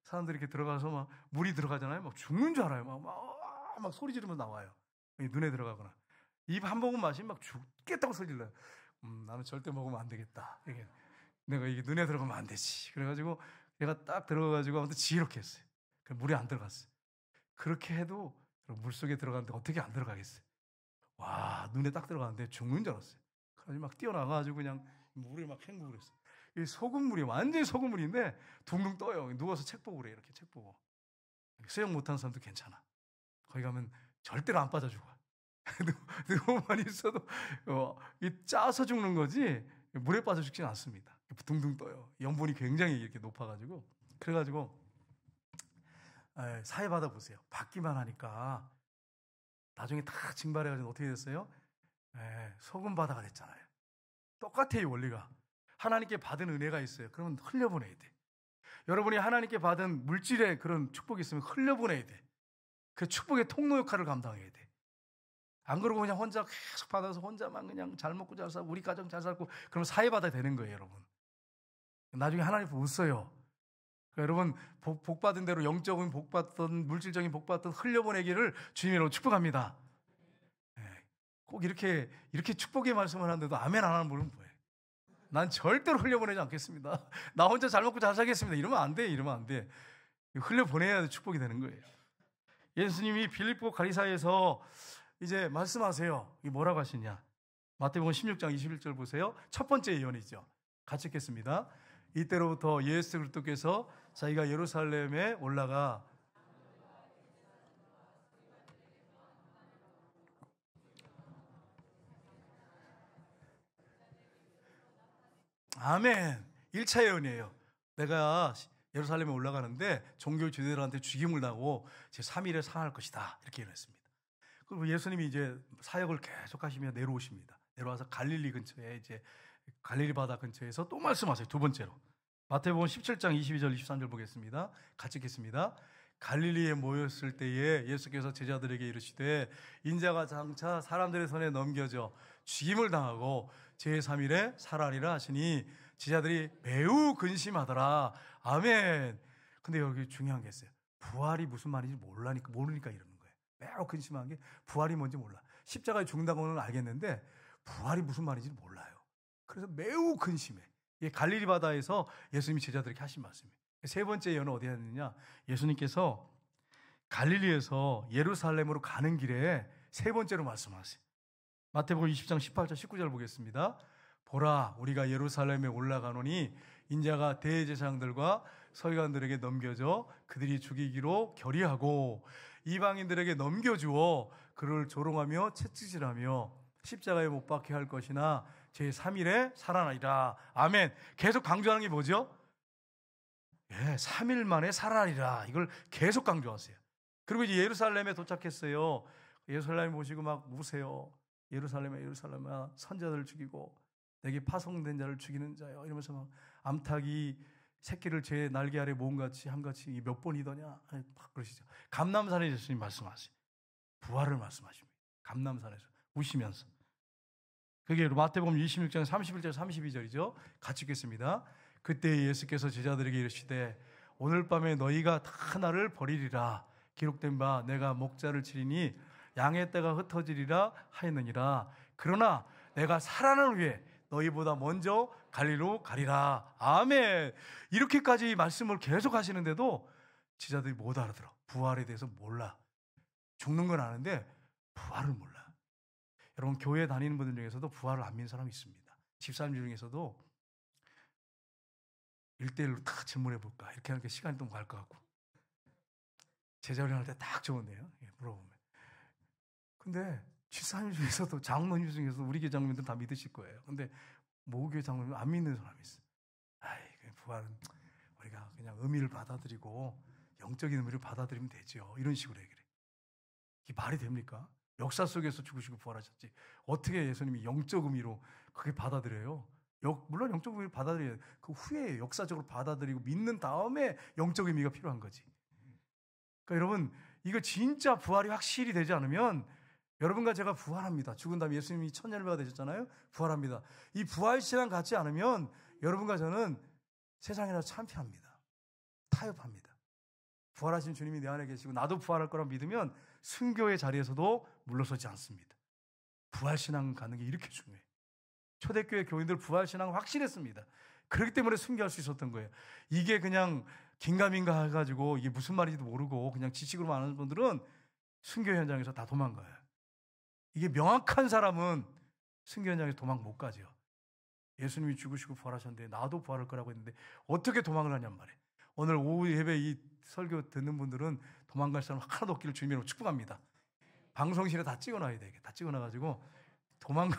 A: 사람들이 이렇게 들어가서 막 물이 들어가잖아요. 막 죽는 줄 알아요. 막 소리 지르면서 나와요. 눈에 들어가거나 입 한 모금 마시면 막 죽겠다고 소리 질러요. 나는 절대 먹으면 안 되겠다. 내가 이게 눈에 들어가면 안 되지. 그래가지고 내가 딱 들어가가지고 아무튼 지혜롭게 했어요. 물에 안 들어갔어요. 그렇게 해도 물속에 들어갔는데 어떻게 안 들어가겠어요? 와, 눈에 딱 들어갔는데 죽는 줄 알았어요. 그래서 막 뛰어나가가지고 그냥 물에 막 헹구고 그랬어요. 이 소금물이 완전히 소금물인데 둥둥 떠요. 누워서 책 보고 그래. 이렇게 책 보고. 수영 못하는 사람도 괜찮아. 거기 가면 절대로 안 빠져 죽어. 누워만 있어도 짜서 죽는 거지 물에 빠져 죽지는 않습니다. 둥둥 떠요. 염분이 굉장히 이렇게 높아가지고. 그래가지고 사해바다 보세요. 받기만 하니까 나중에 다 증발해가지고 어떻게 됐어요? 소금바다가 됐잖아요. 똑같아요, 원리가. 하나님께 받은 은혜가 있어요. 그러면 흘려보내야 돼. 여러분이 하나님께 받은 물질의 그런 축복이 있으면 흘려보내야 돼. 그 축복의 통로 역할을 감당해야 돼. 안 그러고 그냥 혼자 계속 받아서 혼자만 그냥 잘 먹고 잘 살고 우리 가정 잘 살고 그러면 사해바다 되는 거예요, 여러분. 나중에 하나님 못 써요. 그러니까 여러분 복 받은 대로 영적인 복 받던 물질적인 복 받던 흘려보내기를 주님으로 축복합니다. 꼭 이렇게 축복의 말씀을 하는데도 아멘 안 하는 분은 뭐예요? 난 절대로 흘려보내지 않겠습니다. 나 혼자 잘 먹고 잘 살겠습니다. 이러면 안 돼. 이러면 안 돼. 흘려보내야 축복이 되는 거예요. 예수님이 빌립보 가리사에서 이제 말씀하세요. 이게 뭐라고 하시냐? 마태복음 16장 21절 보세요. 첫 번째 예언이죠. 같이 읽겠습니다. 이때로부터 예수 그리스도께서 자기가 예루살렘에 올라가 아멘. 1차 예언이에요. 내가 예루살렘에 올라가는데 종교 주대들한테 죽임을 당하고 제 3일에 상할 것이다. 이렇게 예언했습니다. 그리고 예수님이 이제 사역을 계속 하시며 내려오십니다. 내려와서 갈릴리 근처에 이제 갈릴리 바다 근처에서 또 말씀하세요. 두 번째로. 마태복음 17장 22절 23절 보겠습니다. 같이 읽겠습니다. 갈릴리에 모였을 때에 예수께서 제자들에게 이르시되 인자가 장차 사람들의 손에 넘겨져 죽임을 당하고 제3일에 살아리라 하시니 제자들이 매우 근심하더라. 아멘. 근데 여기 중요한 게 있어요. 부활이 무슨 말인지 모르니까 이러는 거예요. 매우 근심한 게 부활이 뭔지 몰라. 십자가에 죽는다고는 알겠는데 부활이 무슨 말인지 몰라요. 그래서 매우 근심해. 이게 갈릴리 바다에서 예수님이 제자들에게 하신 말씀이에요. 세 번째 예언은 어디에 했느냐? 예수님께서 갈릴리에서 예루살렘으로 가는 길에 세 번째로 말씀하세요. 마태복음 20장 18절 19절 보겠습니다. 보라, 우리가 예루살렘에 올라가노니 인자가 대제사장들과 서기관들에게 넘겨져 그들이 죽이기로 결의하고 이방인들에게 넘겨주어 그를 조롱하며 채찍질하며 십자가에 못 박게 할 것이나 제3일에 살아나리라. 아멘. 계속 강조하는 게 뭐죠? 3일 만에 살아나리라. 이걸 계속 강조하세요. 그리고 이제 예루살렘에 도착했어요. 예루살렘 보시고 막 우세요. 예루살렘아 선자들을 죽이고 내게 파송된 자를 죽이는 자여 이러면서 막 암탉이 새끼를 제 날개 아래 모음같이 함같이 몇 번이더냐 막 그러시죠. 감람산에 예수님 말씀하세요. 부활을 말씀하십니다. 감람산에서 우시면서. 그게 마태복음 26장 31절 32절이죠. 같이 읽겠습니다. 그때 예수께서 제자들에게 이르시되 오늘 밤에 너희가 다 나를 버리리라. 기록된 바 내가 목자를 치리니 양의 떼가 흩어지리라 하였느니라. 그러나 내가 살아나는 후에 너희보다 먼저 갈리로 가리라. 아멘. 이렇게까지 말씀을 계속 하시는데도 제자들이 못 알아들어. 부활에 대해서 몰라. 죽는 건 아는데 부활을 몰라. 여러분 교회 다니는 분들 중에서도 부활을 안 믿는 사람이 있습니다. 집사님 중에서도 1대1로 다 질문해 볼까? 이렇게 하니까 시간이 좀 갈 것 같고. 제자훈련할 때 딱 좋은데요. 물어보면. 근데 집사님 중에서도 장로님 중에서 우리 교회 장로님들 다 믿으실 거예요. 근데 모교회 장로님 안 믿는 사람이 있어요. 아이, 부활은 우리가 그냥 의미를 받아들이고 영적인 의미를 받아들이면 되죠. 이런 식으로 얘기를 해요. 이게 말이 됩니까? 역사 속에서 죽으시고 부활하셨지. 어떻게 예수님이 영적 의미로 그게 받아들여요? 물론 영적 의미를 받아들여요. 그 후에 역사적으로 받아들이고 믿는 다음에 영적 의미가 필요한 거지. 그러니까 여러분, 이거 진짜 부활이 확실히 되지 않으면 여러분과 제가 부활합니다. 죽은 다음에 예수님이 천년배가 되셨잖아요. 부활합니다. 이 부활신앙 갖지 않으면 여러분과 저는 세상이나 참패합니다. 타협합니다. 부활하신 주님이 내 안에 계시고 나도 부활할 거라 믿으면 순교의 자리에서도 물러서지 않습니다. 부활신앙 갖는 게 이렇게 중요해요. 초대교회 교인들 부활신앙 확실했습니다. 그렇기 때문에 순교할 수 있었던 거예요. 이게 그냥 긴가민가 해가지고 이게 무슨 말인지도 모르고 그냥 지식으로만 아는 분들은 순교 현장에서 다 도망가요. 이게 명확한 사람은 순교 현장에서 도망 못 가죠. 예수님이 죽으시고 부활하셨는데 나도 부활할 거라고 했는데 어떻게 도망을 하냔 말이에요. 오늘 오후 예배 이 설교 듣는 분들은 도망갈 사람 하나도 없기를 주님으로 축복합니다. 방송실에 다 찍어놔야 돼. 다 찍어놔가지고 도망가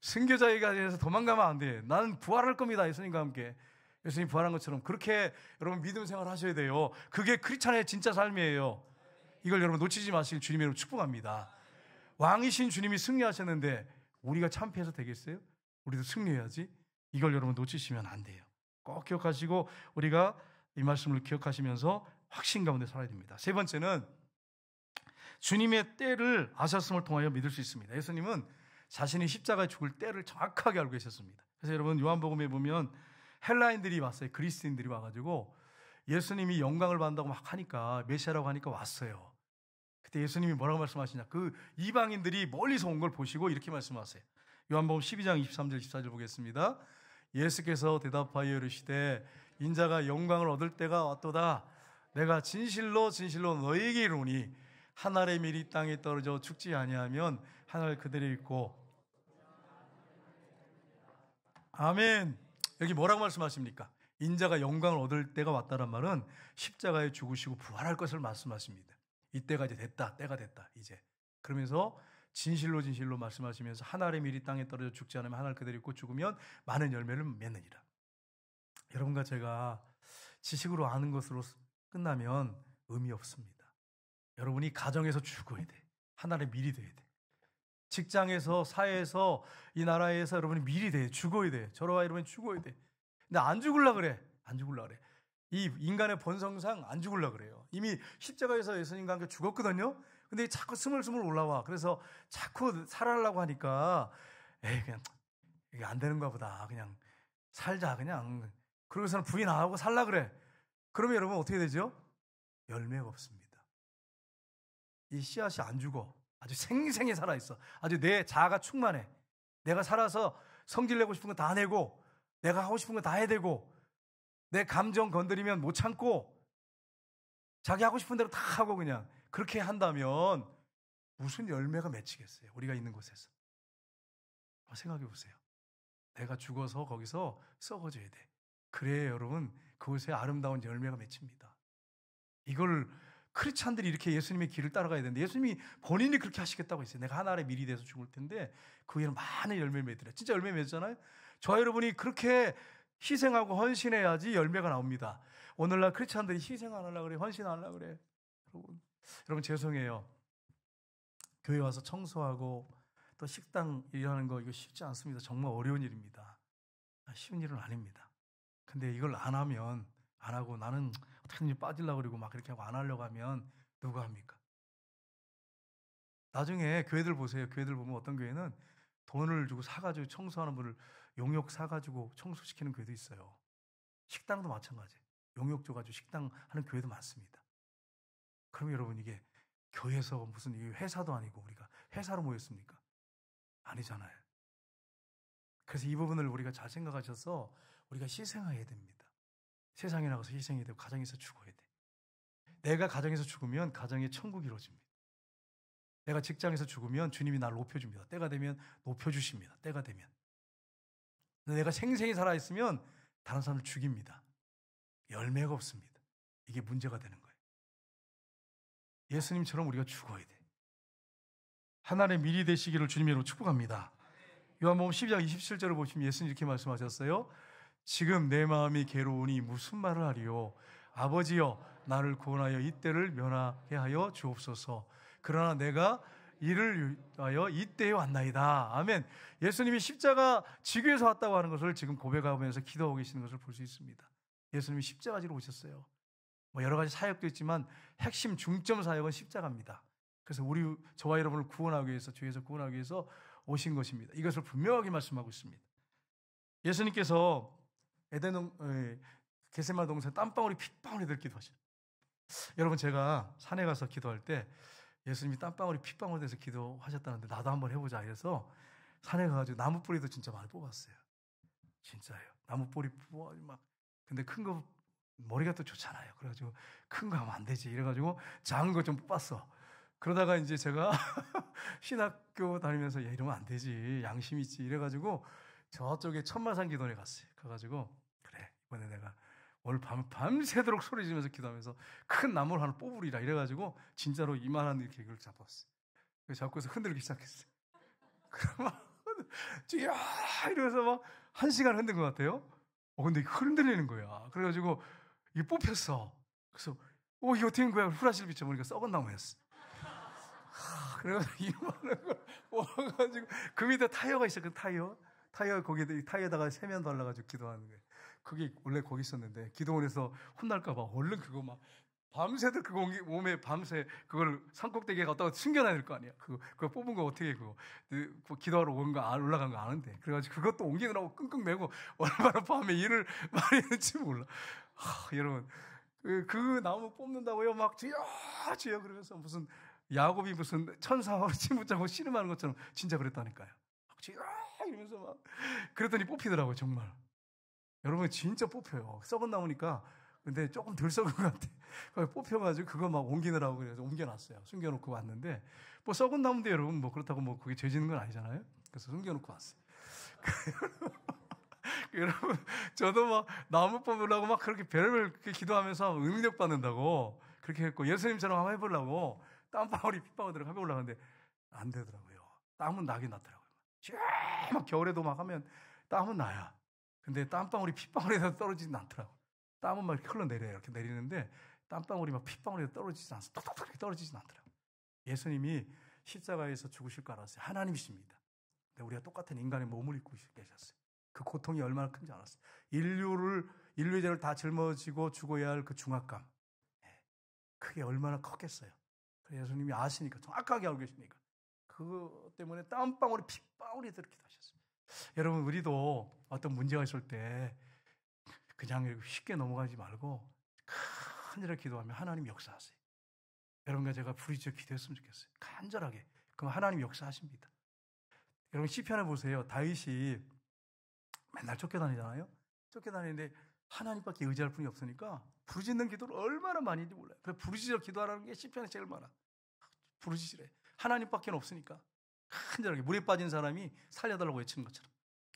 A: 순교자에게 대해서 도망가면 안 돼. 나는 부활할 겁니다. 예수님과 함께. 예수님 부활한 것처럼 그렇게 여러분 믿음 생활 하셔야 돼요. 그게 크리스찬의 진짜 삶이에요. 이걸 여러분 놓치지 마시길 주님으로 축복합니다. 왕이신 주님이 승리하셨는데 우리가 참패해서 되겠어요? 우리도 승리해야지. 이걸 여러분 놓치시면 안 돼요. 꼭 기억하시고 우리가 이 말씀을 기억하시면서 확신 가운데 살아야 됩니다. 세 번째는 주님의 때를 아셨음을 통하여 믿을 수 있습니다. 예수님은 자신이 십자가에 죽을 때를 정확하게 알고 계셨습니다. 그래서 여러분 요한복음에 보면 헬라인들이 왔어요. 그리스인들이 와가지고 예수님이 영광을 받는다고 막 하니까 메시아라고 하니까 왔어요. 그때 예수님이 뭐라고 말씀하시냐? 그 이방인들이 멀리서 온 걸 보시고 이렇게 말씀하세요. 요한복음 12장 23절 24절 보겠습니다. 예수께서 대답하여 이르시되 인자가 영광을 얻을 때가 왔도다. 내가 진실로 진실로 너희에게 이르노니 한 알의 밀이 땅에 떨어져 죽지 아니하면 한 알 그대로 있고. 아멘. 여기 뭐라고 말씀하십니까? 인자가 영광을 얻을 때가 왔다란 말은 십자가에 죽으시고 부활할 것을 말씀하십니다. 이때가 이제 됐다. 때가 됐다. 이제. 그러면서 진실로 진실로 말씀하시면서 한 알의 밀이 땅에 떨어져 죽지 않으면 한 알 그대로 있고 죽으면 많은 열매를 맺느니라. 여러분과 제가 지식으로 아는 것으로 끝나면 의미 없습니다. 여러분이 가정에서 죽어야 돼. 한 알의 밀이 돼야 돼. 직장에서, 사회에서, 이 나라에서 여러분이 밀이 돼. 죽어야 돼. 저러와 이러면 죽어야 돼. 근데 안 죽으려고 그래. 안 죽으려고 그래. 이 인간의 본성상 안 죽으려고 그래요. 이미 십자가에서 예수님과 함께 죽었거든요. 근데 자꾸 스물스물 올라와. 그래서 자꾸 살아가려고 하니까 그냥 이게 안 되는가 보다. 그냥 살자. 그냥. 그러고서는 부인 안 하고 살라 그래. 그러면 여러분 어떻게 되죠? 열매가 없습니다. 이 씨앗이 안 죽어. 아주 생생히 살아있어. 아주 내 자아가 충만해. 내가 살아서 성질 내고 싶은 거 다 내고 내가 하고 싶은 거 다 해야 되고 내 감정 건드리면 못 참고 자기 하고 싶은 대로 다 하고 그냥 그렇게 한다면 무슨 열매가 맺히겠어요? 우리가 있는 곳에서. 생각해 보세요. 내가 죽어서 거기서 썩어져야 돼. 그래야 여러분 그곳에 아름다운 열매가 맺힙니다. 이걸 크리스찬들이 이렇게 예수님의 길을 따라가야 되는데 예수님이 본인이 그렇게 하시겠다고 했어요. 내가 한 알의 밀이 돼서 죽을 텐데 그 위에는 많은 열매를 맺으라. 진짜 열매 맺잖아요. 저와 여러분이 그렇게 희생하고 헌신해야지 열매가 나옵니다. 오늘날 크리스찬들이 희생 안 하려고 그래. 헌신 안 하려고 그래. 여러분 죄송해요. 교회 와서 청소하고 또 식당 일하는 거 이거 쉽지 않습니다. 정말 어려운 일입니다. 쉬운 일은 아닙니다. 근데 이걸 안 하면 안 하고 나는 어떻게든지 빠지려고 그러고 막 그렇게 하고 안 하려고 하면 누가 합니까? 나중에 교회들 보세요. 교회들 보면 어떤 교회는 돈을 주고 사가지고 청소하는 분을 용역 사가지고 청소시키는 교회도 있어요. 식당도 마찬가지예요. 용역 줘가지고 식당 하는 교회도 많습니다. 그럼 여러분 이게 교회에서 무슨 회사도 아니고 우리가 회사로 모였습니까? 아니잖아요. 그래서 이 부분을 우리가 잘 생각하셔서 우리가 희생해야 됩니다. 세상에 나가서 희생해야 되고 가정에서 죽어야 돼. 내가 가정에서 죽으면 가정의 천국이 이루어집니다. 내가 직장에서 죽으면 주님이 나를 높여줍니다. 때가 되면 높여주십니다. 때가 되면. 내가 생생히 살아있으면 다른 사람을 죽입니다. 열매가 없습니다. 이게 문제가 되는 거예요. 예수님처럼 우리가 죽어야 돼. 하나님의 미리 되시기를 주님으로 축복합니다. 요한복음 12장 27절을 보시면 예수님 이렇게 말씀하셨어요. 지금 내 마음이 괴로우니 무슨 말을 하리요. 아버지여 나를 구원하여 이때를 면하게 하여 주옵소서. 그러나 내가 이를 위하여 이때에 왔나이다. 아멘. 예수님이 십자가 지기 위해서 왔다고 하는 것을 지금 고백하면서 기도하고 계시는 것을 볼 수 있습니다. 예수님이 십자가 지러 오셨어요. 여러 가지 사역도 있지만 핵심 중점 사역은 십자가입니다. 그래서 저와 여러분을 구원하기 위해서, 죄에서 구원하기 위해서 오신 것입니다. 이것을 분명하게 말씀하고 있습니다. 예수님께서 겟세마네 동산에 땀방울이 핏방울이 될 기도하셨어요. 여러분, 제가 산에 가서 기도할 때 예수님이 땀방울이 핏방울이 돼서 기도하셨다는데 나도 한번 해보자 이래서 산에 가가지고 나무 뿌리도 진짜 많이 뽑았어요. 진짜예요. 나무 뿌리 뽑아 막. 근데 큰 거 머리가 또 좋잖아요. 그래가지고 큰 거 하면 안 되지. 이래가지고 작은 거 좀 뽑았어. 그러다가 이제 제가 신학교 다니면서 야, 이러면 안 되지. 양심 있지. 이래가지고 저쪽에 천마산 기도원에 갔어요. 가가지고 그래 이번에 내가 오늘 밤새도록 소리 지르면서 기도하면서 큰 나무를 하나 뽑으리라 이래가지고 진짜로 이만한 이렇게 이걸 잡았어요. 잡고서 흔들기 시작했어요. 그러면 이러면서 막 1시간 흔든 것 같아요. 근데 흔들리는 거야. 그래가지고 이게 뽑혔어. 그래서 이게 어떻게 된 거야? 후라시를 비춰보니까 썩은 나무였어. 그래가지고 이만한 걸 뽑아가지고 그 밑에 타이어가 있어. 그 타이어 타이어에다가 세면 발라가지고 기도하는 거예요. 그게 원래 거기 있었는데 기도원에서 혼날까봐 얼른 그거 막 밤새도 그거 몸에 밤새 그걸 산꼭대기에 갖다가 숨겨놔야 될 거 아니야. 그거 뽑은 거 어떻게 그거 기도하러 올라간 거 아는데. 그래가지고 그것도 옮기느라고 끙끙 매고 얼마나 밤에 일을 많이 했는지 몰라. 여러분 그 나무 뽑는다고요? 막 주여 그러면서 무슨 야곱이 무슨 천사와 침 붙잡고 씨름하는 것처럼 진짜 그랬다니까요. 주여 이러면서 막 그랬더니 뽑히더라고요. 정말. 여러분 진짜 뽑혀요. 썩은 나무니까. 근데 조금 덜 썩은 것 같아. 뽑혀가지고 그거 막 옮기느라고 그래서 옮겨놨어요. 숨겨놓고 왔는데 뭐 썩은 나무인데 여러분 뭐 그렇다고 뭐 그게 죄 짓는 건 아니잖아요. 그래서 숨겨놓고 왔어요. 여러분 저도 막 나무 뽑으려고 막 그렇게 별별 기도하면서 응력 받는다고 그렇게 했고 예수님처럼 한번 해보려고 땀방울이 핏방울 들어가 해보려고 하는데 안 되더라고요. 땀은 나긴 나더라고요. 막 겨울에도 막 하면 땀은 나야. 근데 땀방울이 핏방울에서 떨어지진 않더라고. 땀은 막 흘러내려요. 이렇게 내리는데 땀방울이 막 핏방울에서 떨어지진 않아서 톡톡톡 떨어지진 않더라고. 예수님이 십자가에서 죽으실 거 알았어요. 하나님이십니다. 근데 우리가 똑같은 인간의 몸을 입고 계셨어요. 그 고통이 얼마나 큰지 알았어요. 인류의 죄를 다 짊어지고 죽어야 할 그 중압감. 그게 얼마나 컸겠어요. 예수님이 아시니까, 정확하게 알고 계시니까. 그것 때문에 땀방울이 핏방울이 들기도 하셨어요. 여러분, 우리도 어떤 문제가 있을 때 그냥 쉽게 넘어가지 말고 간절하게 기도하면 하나님 역사하세요. 여러분과 제가 부르짖어 기도했으면 좋겠어요. 간절하게. 그럼 하나님 역사하십니다. 여러분 시편에 보세요. 다윗이 맨날 쫓겨다니잖아요. 쫓겨다니는데 하나님밖에 의지할 분이 없으니까 부르짖는 기도를 얼마나 많이 했는지 몰라요. 그래서 부르짖어 기도하라는 게 시편에 제일 많아. 부르짖으래. 하나님밖에 없으니까 간절하게 물에 빠진 사람이 살려달라고 외치는 것처럼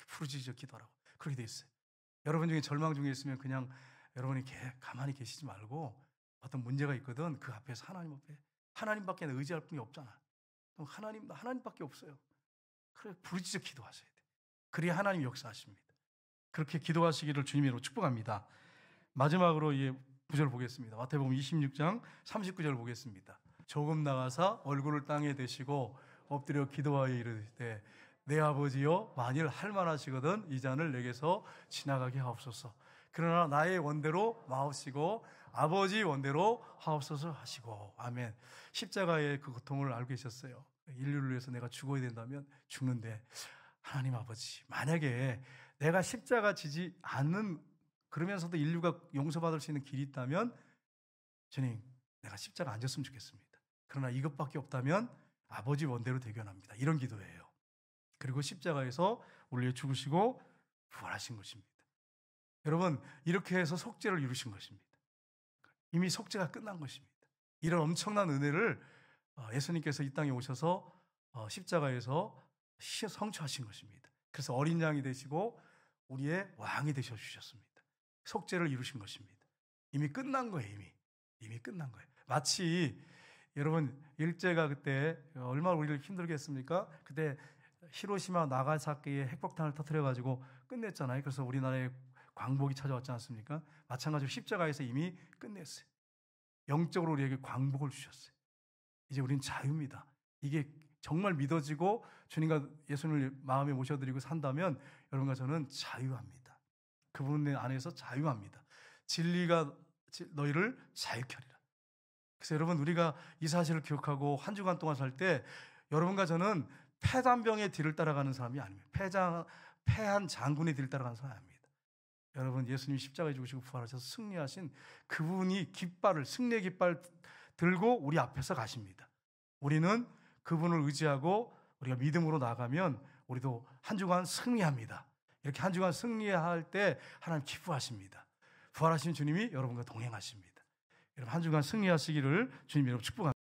A: 부르짖어 기도하라고 그렇게 돼 있어요. 여러분 중에 절망 중에 있으면 그냥 여러분이 가만히 계시지 말고 어떤 문제가 있거든. 그 앞에서 하나님 앞에 하나님밖에 의지할 분이 없잖아. 하나님밖에 없어요. 그래 부르짖어 기도하셔야 돼. 그래야 하나님 역사하십니다. 그렇게 기도하시기를 주님으로 축복합니다. 마지막으로 이 구절 보겠습니다. 마태복음 26장 39절 보겠습니다. 조금 나가사 얼굴을 땅에 대시고 엎드려 기도하여 이르되 내 아버지여 만일 할만하시거든 이 잔을 내게서 지나가게 하옵소서. 그러나 나의 원대로 마옵시고 아버지 원대로 하옵소서 하시고. 아멘. 십자가의 그 고통을 알고 계셨어요. 인류를 위해서 내가 죽어야 된다면 죽는데 하나님 아버지 만약에 내가 십자가 지지 않는 그러면서도 인류가 용서받을 수 있는 길이 있다면 주님 내가 십자가 안 졌으면 좋겠습니다. 그러나 이것밖에 없다면 아버지 원대로 대견합니다. 이런 기도예요. 그리고 십자가에서 우리를 죽으시고 부활하신 것입니다. 여러분 이렇게 해서 속죄를 이루신 것입니다. 이미 속죄가 끝난 것입니다. 이런 엄청난 은혜를 예수님께서 이 땅에 오셔서 십자가에서 성취하신 것입니다. 그래서 어린 양이 되시고 우리의 왕이 되셔 주셨습니다. 속죄를 이루신 것입니다. 이미 끝난 거예요. 이미 끝난 거예요. 마치 여러분 일제가 그때 얼마나 우리를 힘들게 했습니까? 그때 히로시마 나가사키에 핵폭탄을 터뜨려가지고 끝냈잖아요. 그래서 우리나라에 광복이 찾아왔지 않습니까? 마찬가지로 십자가에서 이미 끝냈어요. 영적으로 우리에게 광복을 주셨어요. 이제 우리는 자유입니다. 이게 정말 믿어지고 주님과 예수님을 마음에 모셔드리고 산다면 여러분과 저는 자유합니다. 그분 안에서 자유합니다. 진리가 너희를 자유케 하리라. 그래서 여러분 우리가 이 사실을 기억하고 한 주간 동안 살 때 여러분과 저는 패단병의 뒤를 따라가는 사람이 아닙니다. 패한 장군의 뒤를 따라가는 사람이 아닙니다. 여러분 예수님이 십자가에 죽으시고 부활하셔서 승리하신 그분이 승리의 깃발 들고 우리 앞에서 가십니다. 우리는 그분을 의지하고 우리가 믿음으로 나가면 우리도 한 주간 승리합니다. 이렇게 한 주간 승리할 때 하나님 기뻐하십니다. 부활하신 주님이 여러분과 동행하십니다. 여러분 한 주간 승리하시기를 주님 이름 축복합니다.